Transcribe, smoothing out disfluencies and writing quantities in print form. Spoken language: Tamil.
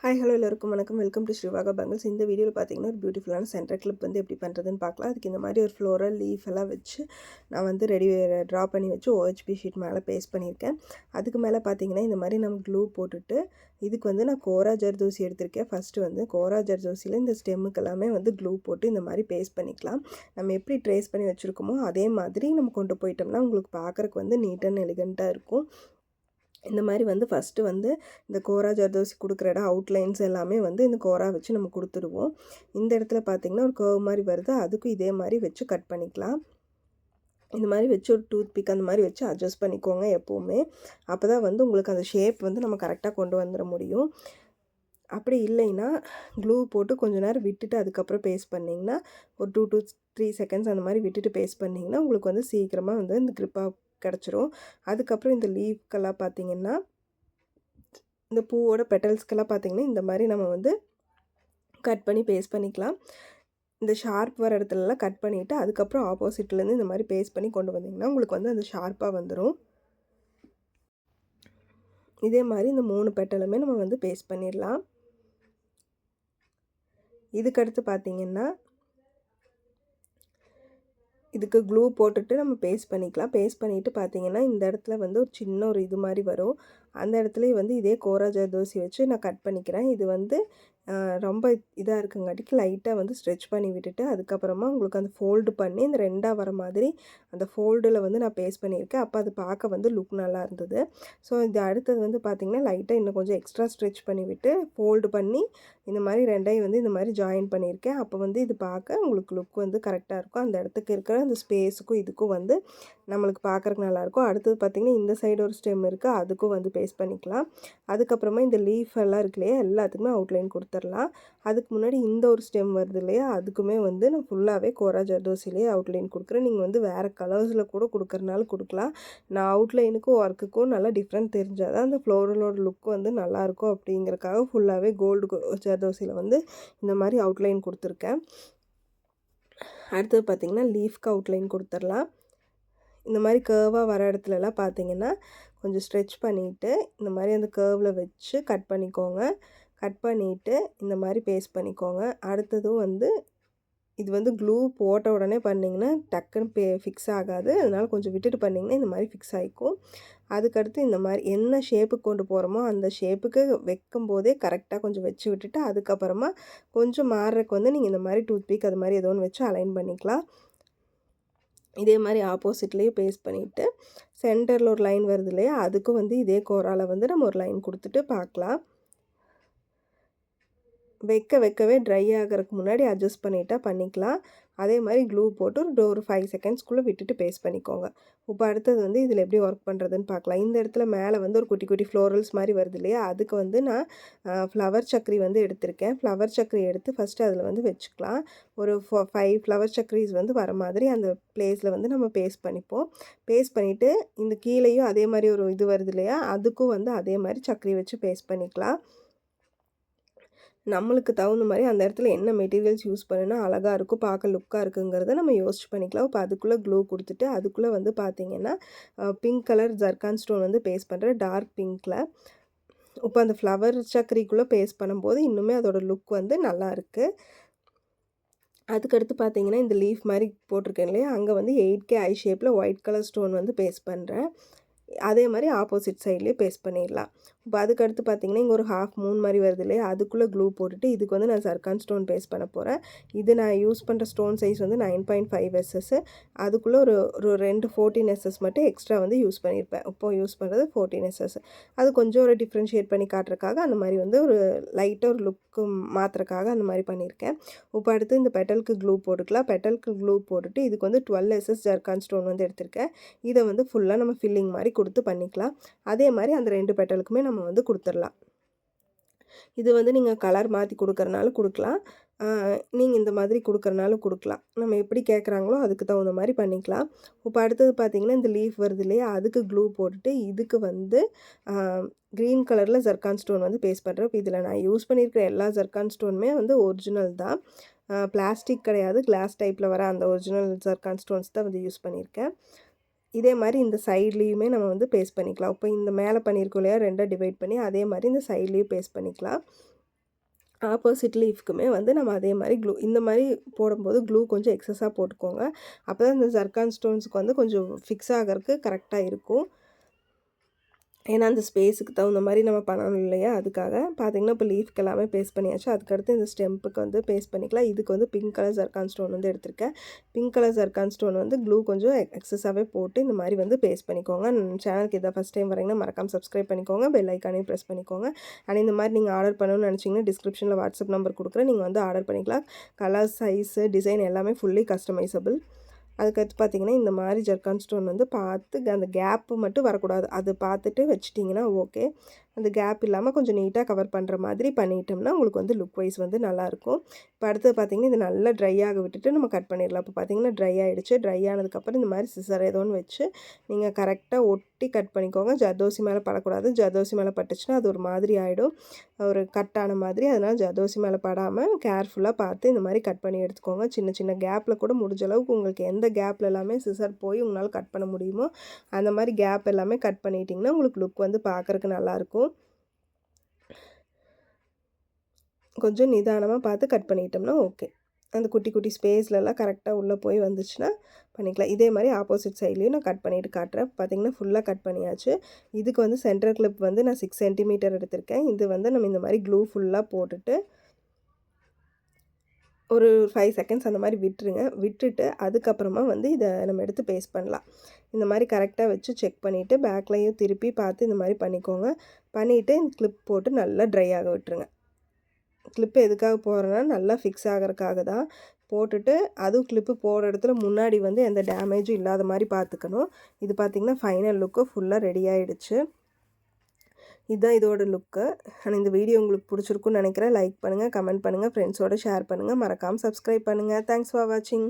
ஹாய் ஹலோ எல்லோருக்கும் வணக்கம். Welcome to Srivaka bangles. இந்த வீடியோவில் பார்த்தீங்கன்னா ஒரு பியூட்டிஃபுல்லான சென்டர் கிளிப் வந்து எப்படி பண்ணுறதுன்னு பார்க்கலாம். அதுக்கு இந்த மாதிரி ஒரு ஃப்ளோரல் லீஃப் எல்லாம் வச்சு நான் வந்து ட்ரா பண்ணி வச்சு OHP ஷீட் மேலே பேஸ்ட் பண்ணியிருக்கேன். அதுக்கு மேலே பார்த்தீங்கன்னா இந்த மாதிரி நம்ம க்ளூ போட்டுட்டு இதுக்கு வந்து நான் கோரா ஜர்தோசி எடுத்திருக்கேன். ஃபஸ்ட்டு வந்து கோரா ஜர்தோசியில் இந்த ஸ்டெம்முக்கு எல்லாமே வந்து க்ளூ போட்டு இந்த மாதிரி பேஸ்ட் பண்ணிக்கலாம். நம்ம எப்படி ட்ரேஸ் பண்ணி வச்சுருக்கோமோ அதே மாதிரி நம்ம கொண்டு போயிட்டோம்னா உங்களுக்கு பார்க்குறக்கு வந்து நீட் அண்ட் எலிகண்ட்டாக இருக்கும். இந்த மாதிரி வந்து ஃபஸ்ட்டு வந்து இந்த கோரா ஜர்தோசி கொடுக்குற இடம் அவுட்லைன்ஸ் எல்லாமே வந்து இந்த கோரா வச்சு நம்ம கொடுத்துருவோம். இந்த இடத்துல பார்த்திங்கன்னா ஒரு கர்வ் மாதிரி வருது, அதுக்கும் இதே மாதிரி வச்சு கட் பண்ணிக்கலாம். இந்த மாதிரி வச்சு ஒரு டூத் பிக் அந்த மாதிரி வச்சு அட்ஜஸ்ட் பண்ணிக்கோங்க எப்போவுமே. அப்போ தான் வந்து உங்களுக்கு அந்த ஷேப் வந்து நம்ம கரெக்டாக கொண்டு வந்துட முடியும். அப்படி இல்லைன்னா க்ளூ போட்டு கொஞ்சம் நேரம் விட்டுட்டு அதுக்கப்புறம் பேஸ்ட் பண்ணிங்கன்னா ஒரு 2 to 3 செகண்ட்ஸ் அந்த மாதிரி விட்டுட்டு பேஸ்ட் பண்ணிங்கன்னா உங்களுக்கு வந்து சீக்கிரமாக வந்து இந்த க்ரிப்பாக கிடச்சிரும். அதுக்கப்புறம் இந்த லீஃப்க்கெல்லாம் பார்த்திங்கன்னா இந்த பூவோட பெட்டல்ஸ்க்கெல்லாம் பார்த்திங்கன்னா இந்த மாதிரி நம்ம வந்து கட் பண்ணி பேஸ்ட் பண்ணிக்கலாம். இந்த ஷார்ப் வர இடத்துலலாம் கட் பண்ணிவிட்டு அதுக்கப்புறம் ஆப்போசிட்லேருந்து இந்த மாதிரி பேஸ்ட் பண்ணி கொண்டு வந்திங்கன்னா உங்களுக்கு வந்து அந்த ஷார்ப்பாக வந்துடும். இதே மாதிரி இந்த 3 பெட்டலுமே நம்ம வந்து பேஸ்ட் பண்ணிடலாம். இதுக்கடுத்து பார்த்திங்கன்னா இதுக்கு க்ளூ போட்டுட்டு நம்ம பேஸ்ட் பண்ணிக்கலாம். பேஸ்ட் பண்ணிவிட்டு பார்த்திங்கன்னா இந்த இடத்துல வந்து ஒரு சின்ன ஒரு இது மாதிரி வரும். அந்த இடத்துலையே வந்து இதே கோரா ஜர்தோசி வச்சு நான் கட் பண்ணிக்கிறேன். இது வந்து ரொம்ப இதாக இருக்குங்காட்டிக்கு லைட்டாக வந்து ஸ்ட்ரெச் பண்ணி விட்டுட்டு அதுக்கப்புறமா உங்களுக்கு அந்த ஃபோல்டு பண்ணி இந்த 2ஆக வர மாதிரி அந்த ஃபோல்டில் வந்து நான் பேஸ்ட் பண்ணியிருக்கேன். அப்போ அது பார்க்க வந்து லுக் நல்லா இருந்தது. ஸோ இது அடுத்தது வந்து பார்த்திங்கன்னா லைட்டாக இன்னும் கொஞ்சம் எக்ஸ்ட்ரா ஸ்ட்ரெச் பண்ணி விட்டு ஃபோல்டு பண்ணி இந்த மாதிரி 2ஐயும் வந்து இந்த மாதிரி ஜாயின் பண்ணியிருக்கேன். அப்போ வந்து இது பார்க்க உங்களுக்கு லுக் வந்து கரெக்டாக இருக்கும். அந்த இடத்துக்கு இருக்கிற அந்த ஸ்பேஸுக்கும் இதுக்கும் வந்து நம்மளுக்கு பார்க்குறக்கு நல்லாயிருக்கும். அடுத்தது பார்த்திங்கன்னா இந்த சைடு ஒரு ஸ்டெம் இருக்குது, அதுக்கும் வந்து பேஸ்ட் பண்ணிக்கலாம். அதுக்கப்புறமா இந்த லீஃப் எல்லாம் இருக்கு இல்லையா, எல்லாத்துக்குமே அவுட்லைன் கொடுத்துடலாம். அதுக்கு முன்னாடி இந்த ஒரு ஸ்டெம் வருது இல்லையா, அதுக்குமே வந்து நான் ஃபுல்லாகவே கோரா ஜர்தோசிலேயே அவுட்லைன் கொடுக்குறேன். நீங்கள் வந்து வேறு கலர்ஸில் கூட கொடுக்குறனால கொடுக்கலாம். நான் அவுட்லைனுக்கும் ஒர்க்குக்கும் நல்லா டிஃப்ரெண்ட் தெரிஞ்சால் தான் அந்த ஃப்ளோரலோட லுக் வந்து நல்லாயிருக்கும் அப்படிங்கிறக்காக ஃபுல்லாகவே கோல்டு ஜர்தோசியில் வந்து இந்த மாதிரி அவுட்லைன் கொடுத்துருக்கேன். அடுத்தது பார்த்திங்கன்னா லீஃப்க்கு அவுட்லைன் கொடுத்துடலாம். இந்த மாதிரி கர்வாக வர இடத்துலலாம் பார்த்திங்கன்னா கொஞ்சம் ஸ்ட்ரெச் பண்ணிவிட்டு இந்த மாதிரி அந்த கர்வில் வச்சு கட் பண்ணிக்கோங்க. கட் பண்ணிவிட்டு இந்த மாதிரி பேஸ்ட் பண்ணிக்கோங்க. அடுத்ததும் வந்து இது வந்து க்ளூ போட்ட உடனே பண்ணிங்கன்னா டக்குன்னு ஃபிக்ஸ் ஆகாது. அதனால் கொஞ்சம் விட்டுட்டு பண்ணிங்கன்னா இந்த மாதிரி ஃபிக்ஸ் ஆகிக்கும். அதுக்கடுத்து இந்த மாதிரி என்ன ஷேப்புக்கு கொண்டு போகிறோமோ அந்த ஷேப்புக்கு வைக்கும் போதே கரெக்டாக கொஞ்சம் வச்சு விட்டுட்டு அதுக்கப்புறமா கொஞ்சம் மாறுறதுக்கு வந்து நீங்கள் இந்த மாதிரி டூத் பிக் அது மாதிரி ஏதோ ஒன்று வச்சு அலைன் பண்ணிக்கலாம். இதே மாதிரி ஆப்போசிட்லேயே பேஸ்ட் பண்ணிவிட்டு சென்டரில் ஒரு லைன் வருது இல்லையா, அதுக்கும் வந்து இதே கோராவில் வந்து நம்ம ஒரு லைன் கொடுத்துட்டு பார்க்கலாம். வைக்கவே ட்ரை ஆகிறதுக்கு முன்னாடி அட்ஜஸ்ட் பண்ணிட்டா பண்ணிக்கலாம். அதே மாதிரி க்ளூ போட்டு ஒரு 5 செகண்ட்ஸ்க்குள்ளே விட்டுட்டு பேஸ்ட் பண்ணிக்கோங்க. இப்போ அடுத்தது வந்து இதில் எப்படி ஒர்க் பண்ணுறதுன்னு பார்க்கலாம். இந்த இடத்துல மேலே வந்து ஒரு குட்டி குட்டி ஃப்ளோரல்ஸ் மாதிரி வருது இல்லையா, அதுக்கு வந்து நான் ஃப்ளவர் சக்கரி வந்து எடுத்திருக்கேன். ஃப்ளவர் சக்கரி எடுத்து ஃபஸ்ட்டு அதில் வந்து வச்சுக்கலாம். ஒரு 5 ஃப்ளவர் சக்கரிஸ் வந்து வர மாதிரி அந்த பிளேஸில் வந்து நம்ம பேஸ்ட் பண்ணிப்போம். பேஸ்ட் பண்ணிவிட்டு இந்த கீழேயும் அதே மாதிரி ஒரு இது வருது இல்லையா, அதுக்கும் வந்து அதே மாதிரி சக்கரி வச்சு பேஸ்ட் பண்ணிக்கலாம். நம்மளுக்கு தகுந்த மாதிரி அந்த இடத்துல என்ன மெட்டீரியல்ஸ் யூஸ் பண்ணுனா அழகாக இருக்கும், பார்க்க லுக்காக இருக்குங்கிறத நம்ம யோசிச்சு பண்ணிக்கலாம். இப்போ அதுக்குள்ளே க்ளூ கொடுத்துட்டு அதுக்குள்ளே வந்து பார்த்திங்கன்னா பிங்க் கலர் ஜர்கான் ஸ்டோன் வந்து பேஸ்ட் பண்ணுறேன், டார்க் பிங்க்கில். இப்போ அந்த ஃப்ளவர் சக்கரிக்குள்ளே பேஸ்ட் பண்ணும்போது இன்னுமே அதோடய லுக் வந்து நல்லாயிருக்கு. அதுக்கடுத்து பார்த்திங்கன்னா இந்த லீஃப் மாதிரி போட்டிருக்கேன் இல்லையா, அங்கே வந்து 8K ஐ ஷேப்பில் ஒயிட் கலர் ஸ்டோன் வந்து பேஸ்ட் பண்ணுறேன். அதே மாதிரி ஆப்போசிட் சைட்லேயே பேஸ்ட் பண்ணிடலாம். இப்போ அதுக்கடுத்து பார்த்திங்கன்னா இங்கே ஒரு ஹாஃப் மூன் மாதிரி வருது இல்லையா, அதுக்குள்ளே க்ளூ போட்டுட்டு இதுக்கு வந்து நான் சர்கான் ஸ்டோன் பேஸ்ட் பண்ண போகிறேன். இது நான் யூஸ் பண்ணுற ஸ்டோன் சைஸ் வந்து 9.5 SS. அதுக்குள்ளே ஒரு 2 14 SS மட்டும் எக்ஸ்ட்ரா வந்து யூஸ் பண்ணியிருப்பேன். இப்போது யூஸ் பண்ணுறது 14 SS. அது கொஞ்சம் ஒரு டிஃப்ரென்ஷியேட் பண்ணி காட்டுறதுக்காக அந்த மாதிரி வந்து ஒரு லைட்டாக ஒரு லுக்கு மாற்றுறதுக்காக அந்த மாதிரி பண்ணியிருக்கேன். இப்போ அடுத்து இந்த பெட்டலுக்கு க்ளூ போட்டுக்கலாம். பெட்டலுக்கு க்ளூ போட்டுட்டு இதுக்கு வந்து 12 SS ஜர்கான் ஸ்டோன் வந்து எடுத்திருக்கேன். இதை வந்து ஃபுல்லாக நம்ம ஃபில்லிங் மாதிரி கொடுத்து பண்ணிக்கலாம். அதே மாதிரி அந்த 2 பெட்டலுக்குமே நம்ம வந்து கொடுத்துடலாம். இது வந்து நீங்கள் கலர் மாற்றி கொடுக்குறனாலும் கொடுக்கலாம், நீங்கள் இந்த மாதிரி கொடுக்குறனாலும் கொடுக்கலாம். நம்ம எப்படி கேட்குறாங்களோ அதுக்கு தகுந்த மாதிரி பண்ணிக்கலாம். இப்போ அடுத்தது பார்த்திங்கன்னா இந்த லீஃப் வருது இல்லையா, அதுக்கு க்ளூ போட்டுட்டு இதுக்கு வந்து க்ரீன் கலரில் ஜர்கான் ஸ்டோன் வந்து பேஸ்ட் பண்ணுறேன். இப்போ இதில் நான் யூஸ் பண்ணியிருக்கிற எல்லா ஜர்கான் ஸ்டோனுமே வந்து ஒரிஜினல் தான், பிளாஸ்டிக் கிடையாது. கிளாஸ் டைப்பில் வர அந்த ஒரிஜினல் ஜர்கான் ஸ்டோன்ஸ் தான் வந்து யூஸ் பண்ணியிருக்கேன். இதே மாதிரி இந்த சைட்லேயுமே நம்ம வந்து பேஸ்ட் பண்ணிக்கலாம். இப்போ இந்த மேலே பண்ணியிருக்கோம் இல்லையா, 2ஆக டிவைட் பண்ணி அதே மாதிரி இந்த சைட்லேயும் பேஸ்ட் பண்ணிக்கலாம். ஆப்போசிட் லீஃப்க்குமே வந்து நம்ம அதே மாதிரி க்ளூ இந்த மாதிரி போடும்போது க்ளூ கொஞ்சம் எக்ஸஸாக போட்டுக்கோங்க. அப்போ தான் இந்த ஜர்கான் ஸ்டோன்ஸுக்கு வந்து கொஞ்சம் ஃபிக்ஸ் ஆகறதுக்கு கரெக்டாக இருக்கும். ஏன்னா அந்த ஸ்பேஸுக்கு தகுந்த மாதிரி நம்ம பண்ணணும் இல்லையா, அதுக்காக. பார்த்தீங்கன்னா இப்போ லீஃப்க்கு எல்லாமே பேஸ்ட் பண்ணியாச்சு. அதுக்கடுத்து இந்த ஸ்டெம்புக்கு வந்து பேஸ்ட் பண்ணிக்கலாம். இதுக்கு வந்து பிங்க் கலர் ஜர்கான் ஸ்டோன் வந்து எடுத்திருக்கேன். பிங்க் கலர் ஜர்கான் ஸ்டோன் வந்து க்ளூ கொஞ்சம் எக்ஸஸாகவே போட்டு இந்த மாதிரி வந்து பேஸ்ட் பண்ணிக்கோங்க. சேனலுக்கு இதை ஃபஸ்ட் டைம் வரீங்கன்னா மறக்காமல் சப்ஸ்கிரைப் பண்ணிக்கோங்க, பெல் ஐக்கானையும் ப்ரெஸ் பண்ணிக்கோங்க. அண்ட் இந்த மாதிரி நீங்கள் ஆர்டர் பண்ணணும்னு நினச்சிங்கன்னா டிஸ்கிரிப்ஷனில் வாட்ஸ்அப் நம்பர் கொடுக்குறேன், நீங்கள் வந்து ஆர்டர் பண்ணிக்கலாம். கலர், சைஸு, டிசைன் எல்லாமே ஃபுல்லி கஸ்டமைசபிள். அதுக்கடுத்து பார்த்தீங்கன்னா இந்த மாதிரி ஜர்கான் ஸ்டோன் வந்து பார்த்து அந்த கேப்பு மட்டும் வரக்கூடாது, அது பார்த்துட்டு வச்சிட்டிங்கன்னா ஓகே. அந்த கேப் இல்லாமல் கொஞ்சம் நீட்டாக கவர் பண்ணுற மாதிரி பண்ணிட்டோம்னா உங்களுக்கு வந்து லுக் வைஸ் வந்து நல்லாயிருக்கும். இப்போ அடுத்தது பார்த்திங்கன்னா இது நல்லா ட்ரை ஆக விட்டுட்டு நம்ம கட் பண்ணிடலாம். இப்போ பார்த்திங்கன்னா ட்ரை ஆகிடுச்சு. ட்ரை ஆனதுக்கப்புறம் இந்த மாதிரி சிசர் ஏதோ ஒன்று வச்சு நீங்கள் கரெக்டாக ஒட்டி கட் பண்ணிக்கோங்க. ஜர்தோசி மேலே படக்கூடாது. ஜர்தோசி மேலே பட்டுச்சுன்னா அது ஒரு மாதிரி ஆகிடும், ஒரு கட்டான மாதிரி. அதனால் ஜர்தோசி மேலே படாமல் கேர்ஃபுல்லாக பார்த்து இந்த மாதிரி கட் பண்ணி எடுத்துக்கோங்க. சின்ன சின்ன கேப்பில் கூட முடிஞ்ச அளவுக்கு உங்களுக்கு எந்த கேப்பில் எல்லாமே சிசர் போய் உங்களால் கட் பண்ண முடியுமோ அந்த மாதிரி கேப் எல்லாமே கட் பண்ணிட்டிங்கன்னா உங்களுக்கு லுக் வந்து பார்க்குறக்கு நல்லாயிருக்கும். கொஞ்சம் நிதானமாக பார்த்து கட் பண்ணிட்டோம்னா ஓகே. அந்த குட்டி குட்டி ஸ்பேஸ்லலாம் கரெக்டாக உள்ளே போய் வந்துச்சுன்னா பண்ணிக்கலாம். இதே மாதிரி ஆப்போசிட் சைட்லேயும் நான் கட் பண்ணிவிட்டு காட்டுறேன். பார்த்திங்கன்னா ஃபுல்லாக கட் பண்ணியாச்சு. இதுக்கு வந்து சென்டர் கிளிப் வந்து நான் 6 சென்டிமீட்டர் எடுத்திருக்கேன். இது வந்து நம்ம இந்த மாதிரி க்ளூ ஃபுல்லாக போட்டுட்டு ஒரு 5 செகண்ட்ஸ் அந்த மாதிரி விட்டுட்டு அதுக்கப்புறமா வந்து இதை நம்ம எடுத்து பேஸ்ட் பண்ணலாம். இந்த மாதிரி கரெக்டாக வச்சு செக் பண்ணிவிட்டு பேக்லேயும் திருப்பி பார்த்து இந்த மாதிரி பண்ணிக்கோங்க. பண்ணிவிட்டு கிளிப் போட்டு நல்லா ட்ரை ஆக விட்டுருங்க. கிளிப்பு எதுக்காக போடுறேன்னா நல்லா ஃபிக்ஸ் ஆகிறதுக்காக தான். போட்டுட்டு அதுவும் கிளிப்பு போடுற இடத்துல முன்னாடி வந்து எந்த டேமேஜும் இல்லாத மாதிரி பார்த்துக்கணும். இது பார்த்திங்கன்னா ஃபைனல் லுக்கு ஃபுல்லாக ரெடி ஆகிடுச்சு. இதுதான் இதோட லுக்கு. ஆனால் இந்த வீடியோ உங்களுக்கு பிடிச்சிருக்குன்னு நினைக்கிறேன். லைக் பண்ணுங்கள், கமெண்ட் பண்ணுங்கள், ஃப்ரெண்ட்ஸோடு ஷேர் பண்ணுங்கள், மறக்காமல் சப்ஸ்கிரைப் பண்ணுங்கள். தேங்க்ஸ் ஃபார் வாட்சிங்.